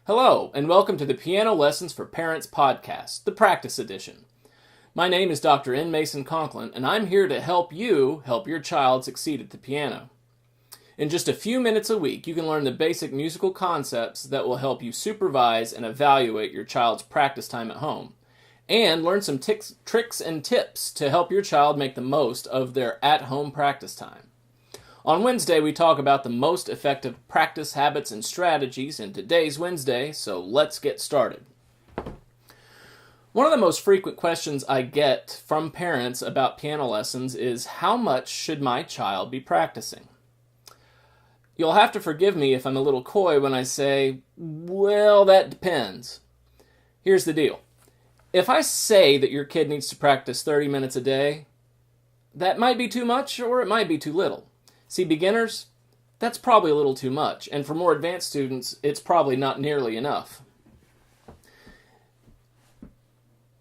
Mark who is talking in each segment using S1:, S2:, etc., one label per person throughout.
S1: Hello, and welcome to the Piano Lessons for Parents podcast, the practice edition. My name is Dr. N. Mason Conklin, and I'm here to help you help your child succeed at the piano. In just a few minutes a week, you can learn the basic musical concepts that will help you supervise and evaluate your child's practice time at home, and learn some tricks and tips to help your child make the most of their at-home practice time. On Wednesday, we talk about the most effective practice habits and strategies, and today's Wednesday, so let's get started. One of the most frequent questions I get from parents about piano lessons is, how much should my child be practicing? You'll have to forgive me if I'm a little coy when I say, well, that depends. Here's the deal. If I say that your kid needs to practice 30 minutes a day, that might be too much or it might be too little. See, beginners, that's probably a little too much, and for more advanced students, it's probably not nearly enough.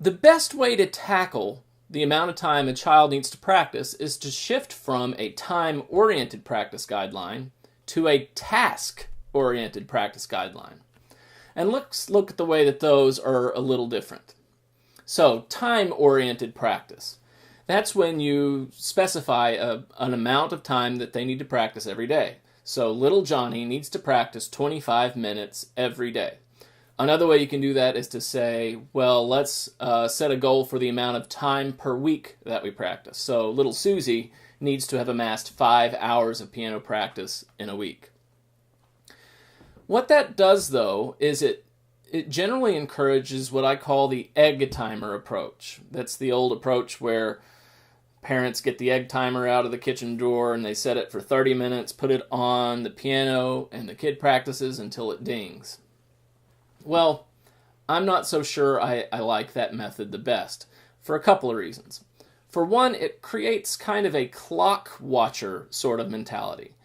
S1: The best way to tackle the amount of time a child needs to practice is to shift from a time-oriented practice guideline to a task-oriented practice guideline. And let's look at the way that those are a little different. So, time-oriented practice. That's when you specify an amount of time that they need to practice every day. So little Johnny needs to practice 25 minutes every day. Another way you can do that is to say, well, let's set a goal for the amount of time per week that we practice. So little Susie needs to have amassed 5 hours of piano practice in a week. What that does, though, is it generally encourages what I call the egg timer approach. That's the old approach where parents get the egg timer out of the kitchen drawer and they set it for 30 minutes, put it on the piano, and the kid practices until it dings. Well, I'm not so sure I like that method the best, for a couple of reasons. For one, it creates kind of a clock watcher sort of mentality.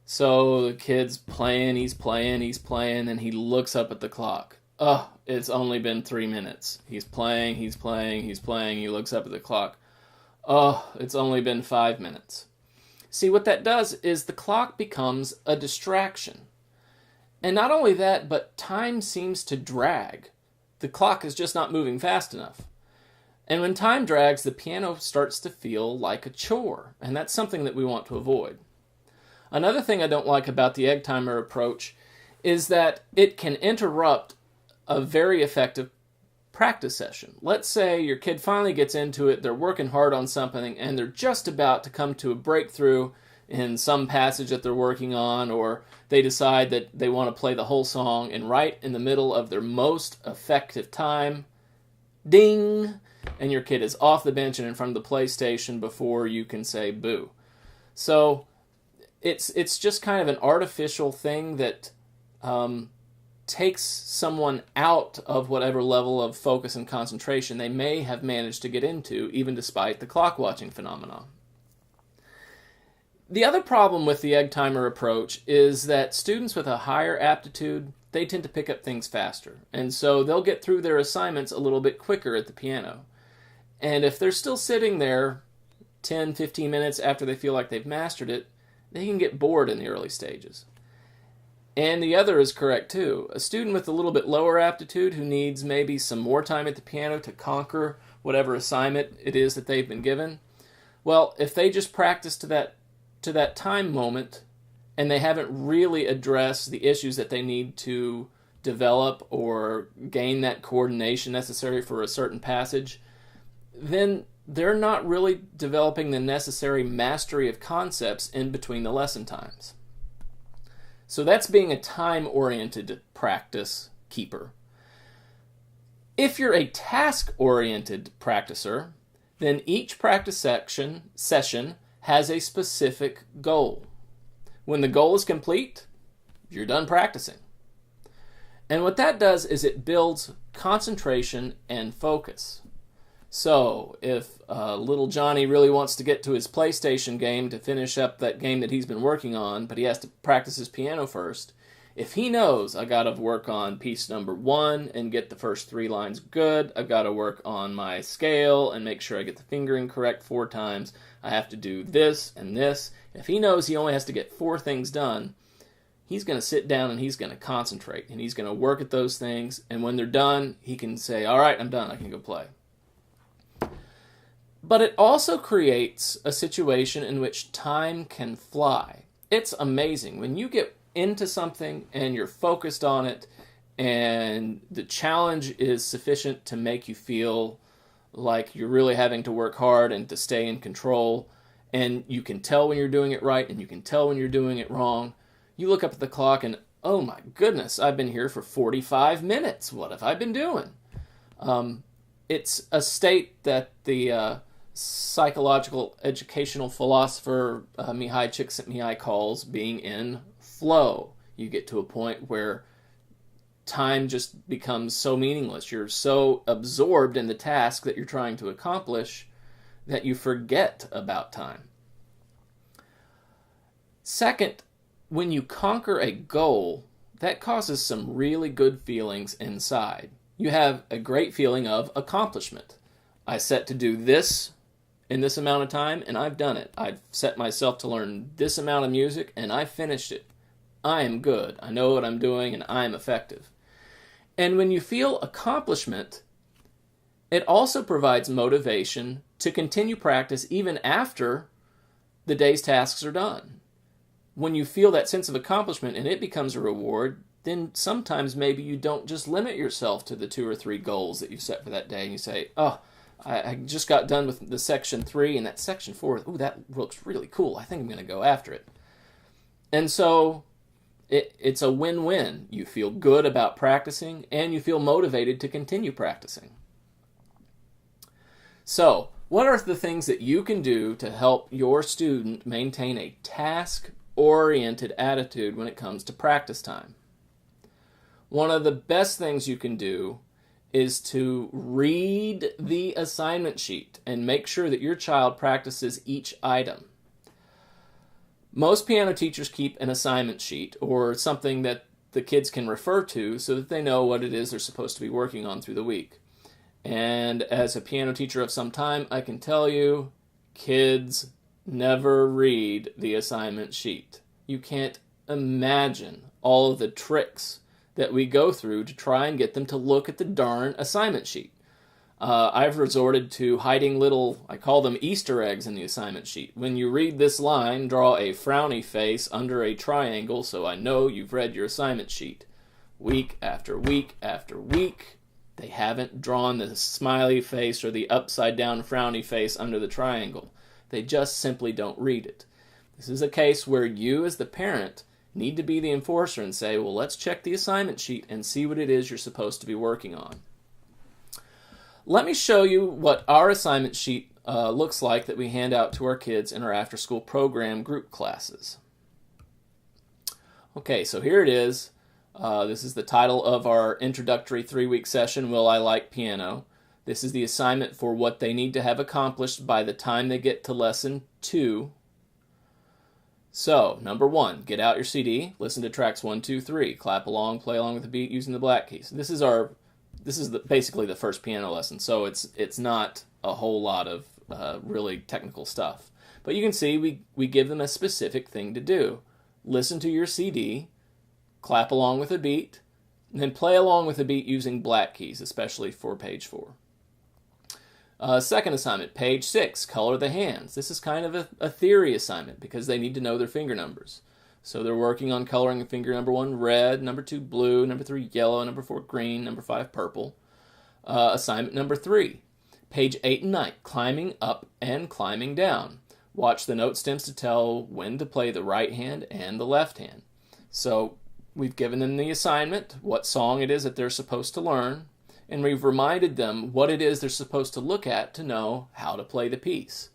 S1: So the kid's playing, he's playing, and he looks up at the clock. Oh, it's only been 3 minutes. He's playing, he looks up at the clock. Oh, it's only been 5 minutes. See, what that does is the clock becomes a distraction. And not only that, but time seems to drag. The clock is just not moving fast enough. And when time drags, the piano starts to feel like a chore, and that's something that we want to avoid. Another thing I don't like about the egg timer approach is that it can interrupt a very effective practice session. Let's say your kid finally gets into it, they're working hard on something, and they're just about to come to a breakthrough in some passage that they're working on, or they decide that they want to play the whole song, and right in the middle of their most effective time, ding, and your kid is off the bench and in front of the PlayStation before you can say boo. So it's just kind of an artificial thing that takes someone out of whatever level of focus and concentration they may have managed to get into, even despite the clock watching phenomenon. The other problem with the egg timer approach is that students with a higher aptitude, they tend to pick up things faster, and so they'll get through their assignments a little bit quicker at the piano. And if they're still sitting there 10, 15 minutes after they feel like they've mastered it, they can get bored in the early stages. And the other is correct too. A student with a little bit lower aptitude who needs maybe some more time at the piano to conquer whatever assignment it is that they've been given, well, if they just practice to that time moment and they haven't really addressed the issues that they need to develop or gain that coordination necessary for a certain passage, then they're not really developing the necessary mastery of concepts in between the lesson times. So that's being a time-oriented practice keeper. If you're a task-oriented practicer, then each practice session has a specific goal. When the goal is complete, you're done practicing. And what that does is it builds concentration and focus. So, if little Johnny really wants to get to his PlayStation game to finish up that game that he's been working on, but he has to practice his piano first, if he knows I got to work on piece number 1 and get the first 3 lines good, I've got to work on my scale and make sure I get the fingering correct 4 times, I have to do this and this. If he knows he only has to get 4 things done, he's going to sit down and he's going to concentrate and he's going to work at those things. And when they're done, he can say, all right, I'm done. I can go play. But it also creates a situation in which time can fly. It's amazing. When you get into something and you're focused on it and the challenge is sufficient to make you feel like you're really having to work hard and to stay in control, and you can tell when you're doing it right and you can tell when you're doing it wrong, you look up at the clock and, oh my goodness, I've been here for 45 minutes. What have I been doing? It's a state that the psychological educational philosopher Mihai Csikszentmihalyi calls being in flow. You get to a point where time just becomes so meaningless. You're so absorbed in the task that you're trying to accomplish that you forget about time. Second, when you conquer a goal, that causes some really good feelings inside. You have a great feeling of accomplishment. I set to do this in this amount of time, and I've done it. I've set myself to learn this amount of music, and I finished it. I am good. I know what I'm doing, and I'm effective. And when you feel accomplishment, it also provides motivation to continue practice even after the day's tasks are done. When you feel that sense of accomplishment and it becomes a reward, then sometimes maybe you don't just limit yourself to the 2 or 3 goals that you've set for that day, and you say, oh, I just got done with the section 3 and that section 4. Ooh, that looks really cool. I think I'm going to go after it. And so it's a win-win. You feel good about practicing and you feel motivated to continue practicing. So, what are the things that you can do to help your student maintain a task-oriented attitude when it comes to practice time? One of the best things you can do is to read the assignment sheet and make sure that your child practices each item. Most piano teachers keep an assignment sheet or something that the kids can refer to so that they know what it is they're supposed to be working on through the week. And as a piano teacher of some time, I can tell you, kids never read the assignment sheet. You can't imagine all of the tricks that we go through to try and get them to look at the darn assignment sheet. I've resorted to hiding little, I call them Easter eggs in the assignment sheet. When you read this line, draw a frowny face under a triangle so I know you've read your assignment sheet. Week after week after week, they haven't drawn the smiley face or the upside down frowny face under the triangle. They just simply don't read it. This is a case where you as the parent need to be the enforcer and say, well, let's check the assignment sheet and see what it is you're supposed to be working on. Let me show you what our assignment sheet looks like that we hand out to our kids in our after-school program group classes. Okay, so here it is. This is the title of our introductory 3-week session, Will I Like Piano? This is the assignment for what they need to have accomplished by the time they get to lesson 2. So, number 1, get out your CD, listen to tracks 1, 2, 3, clap along, play along with the beat using the black keys. This is basically the first piano lesson, so it's not a whole lot of really technical stuff. But you can see we give them a specific thing to do. Listen to your CD, clap along with a beat, and then play along with the beat using black keys, especially for page 4. Second assignment, page 6, color the hands. This is kind of a theory assignment because they need to know their finger numbers. So they're working on coloring finger number 1 red, number 2 blue, number 3 yellow, number 4 green, number 5 purple. Assignment number 3, page 8 and 9, climbing up and climbing down. Watch the note stems to tell when to play the right hand and the left hand. So we've given them the assignment, what song it is that they're supposed to learn, and we've reminded them what it is they're supposed to look at to know how to play the piece.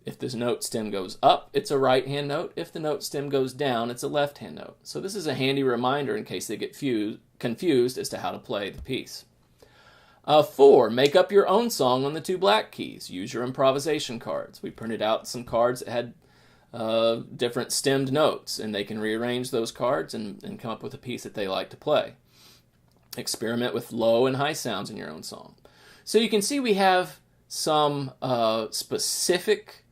S1: If the note stem goes up, it's a right-hand note. If the note stem goes down, it's a left-hand note. So this is a handy reminder in case they get confused as to how to play the piece. 4, make up your own song on the 2 black keys. Use your improvisation cards. We printed out some cards that had different stemmed notes, and they can rearrange those cards and come up with a piece that they like to play. Experiment with low and high sounds in your own song. So you can see we have some specific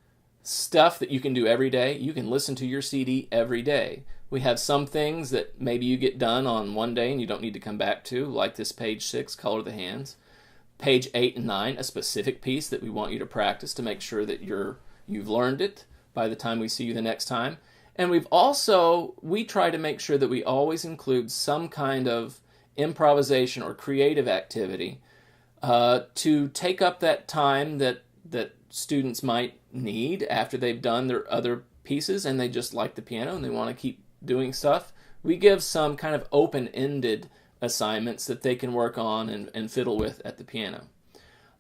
S1: stuff that you can do every day. You can listen to your CD every day. We have some things that maybe you get done on one day and you don't need to come back to, like this page 6, Color the Hands. Page 8 and 9, a specific piece that we want you to practice to make sure that you've learned it by the time we see you the next time. And we try to make sure that we always include some kind of improvisation or creative activity to take up that time that students might need after they've done their other pieces and they just like the piano and they want to keep doing stuff. We give some kind of open-ended assignments that they can work on and fiddle with at the piano.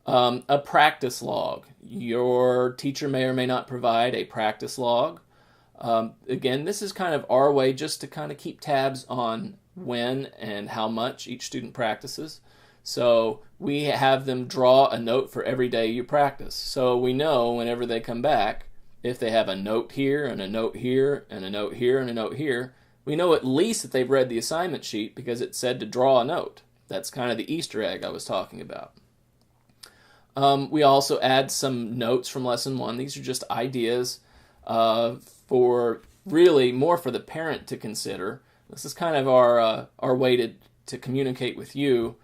S1: A practice log. Your teacher may or may not provide a practice log. Again, this is kind of our way just to kind of keep tabs on when and how much each student practices. So we have them draw a note for every day you practice. So we know whenever they come back, if they have a note here and a note here and a note here and a note here, we know at least that they've read the assignment sheet because it said to draw a note. That's kind of the Easter egg I was talking about. We also add some notes from lesson 1. These are just ideas for really more for the parent to consider. This is kind of our way to communicate with you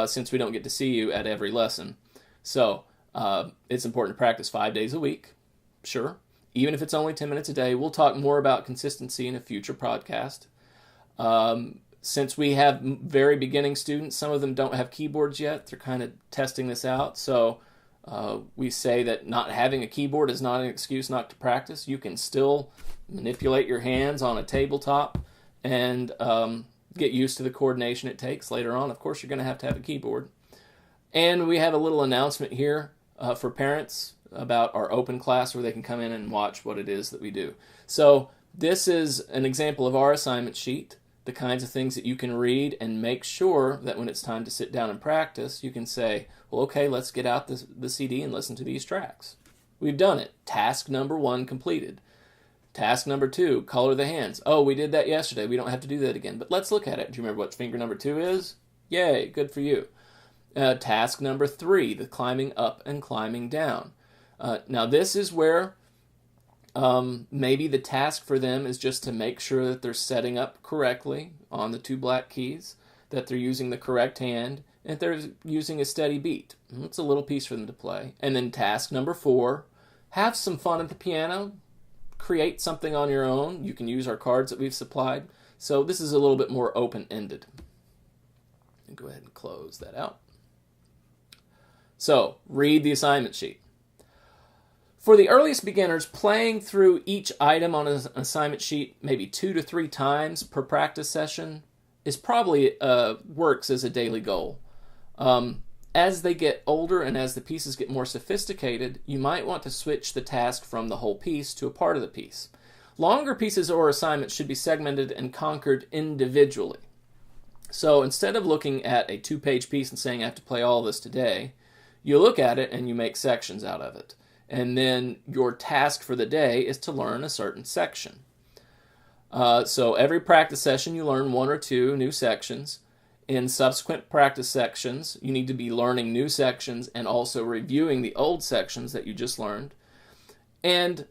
S1: since we don't get to see you at every lesson. So it's important to practice 5 days a week, sure. Even if it's only 10 minutes a day. We'll talk more about consistency in a future podcast. Since we have very beginning students, some of them don't have keyboards yet. They're kind of testing this out. So we say that not having a keyboard is not an excuse not to practice. You can still manipulate your hands on a tabletop and get used to the coordination it takes later on. Of course, you're going to have a keyboard. And we have a little announcement here for parents about our open class where they can come in and watch what it is that we do. So this is an example of our assignment sheet, the kinds of things that you can read and make sure that when it's time to sit down and practice, you can say, well, okay, let's get out the CD and listen to these tracks. We've done it. Task number 1 completed. Task number 2, color the hands. Oh, we did that yesterday. We don't have to do that again. But let's look at it. Do you remember what finger number 2 is? Yay, good for you. Task number 3, the climbing up and climbing down. Now this is where maybe the task for them is just to make sure that they're setting up correctly on the 2 black keys, that they're using the correct hand, and they're using a steady beat. It's a little piece for them to play. And then task number 4, have some fun at the piano, create something on your own. You can use our cards that we've supplied. So this is a little bit more open-ended. Go ahead and close that out. So read the assignment sheet. For the earliest beginners, playing through each item on an assignment sheet maybe 2 to 3 times per practice session is probably works as a daily goal. As they get older and as the pieces get more sophisticated, you might want to switch the task from the whole piece to a part of the piece. Longer pieces or assignments should be segmented and conquered individually. So instead of looking at a 2-page piece and saying I have to play all this today, you look at it and you make sections out of it. And then your task for the day is to learn a certain section. So every practice session you learn 1 or 2 new sections. In subsequent practice sections, you need to be learning new sections and also reviewing the old sections that you just learned. And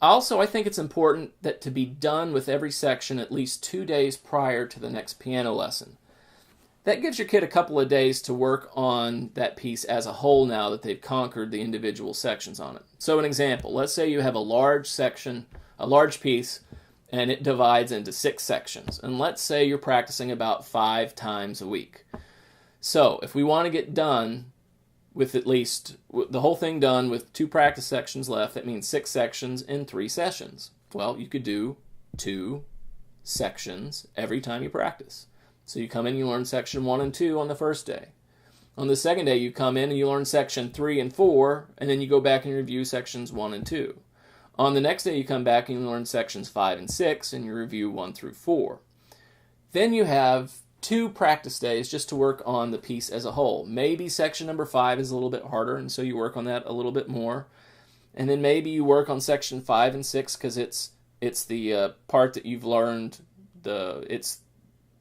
S1: also, I think it's important that to be done with every section at least 2 days prior to the next piano lesson. That gives your kid a couple of days to work on that piece as a whole now that they've conquered the individual sections on it. So an example, let's say you have a large section, a large piece, and it divides into 6 sections. And let's say you're practicing about 5 times a week. So if we want to get done with at least the whole thing done with 2 practice sections left, that means 6 sections in 3 sessions. Well, you could do 2 sections every time you practice. So you come in, you learn section 1 and 2 on the first day. On the second day, you come in and you learn section 3 and 4, and then you go back and review sections 1 and 2. On the next day, you come back and you learn sections 5 and 6, and you review 1 through 4. Then you have 2 practice days just to work on the piece as a whole. Maybe section number 5 is a little bit harder, and so you work on that a little bit more. And then maybe you work on section 5 and 6 because it's the part that you've learned, it's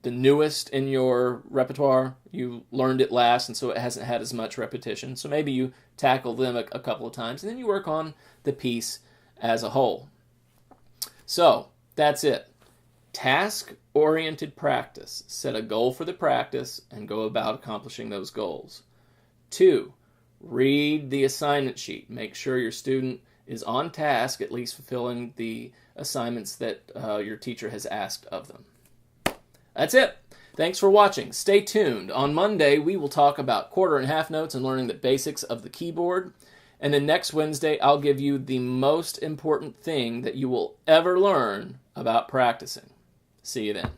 S1: the newest in your repertoire. You learned it last, and so it hasn't had as much repetition. So maybe you tackle them a couple of times, and then you work on the piece as a whole. So that's it. Task-oriented practice. Set a goal for the practice and go about accomplishing those goals. 2, read the assignment sheet. Make sure your student is on task, at least fulfilling the assignments that your teacher has asked of them. That's it. Thanks for watching. Stay tuned. On Monday, we will talk about quarter and half notes and learning the basics of the keyboard. And then next Wednesday, I'll give you the most important thing that you will ever learn about practicing. See you then.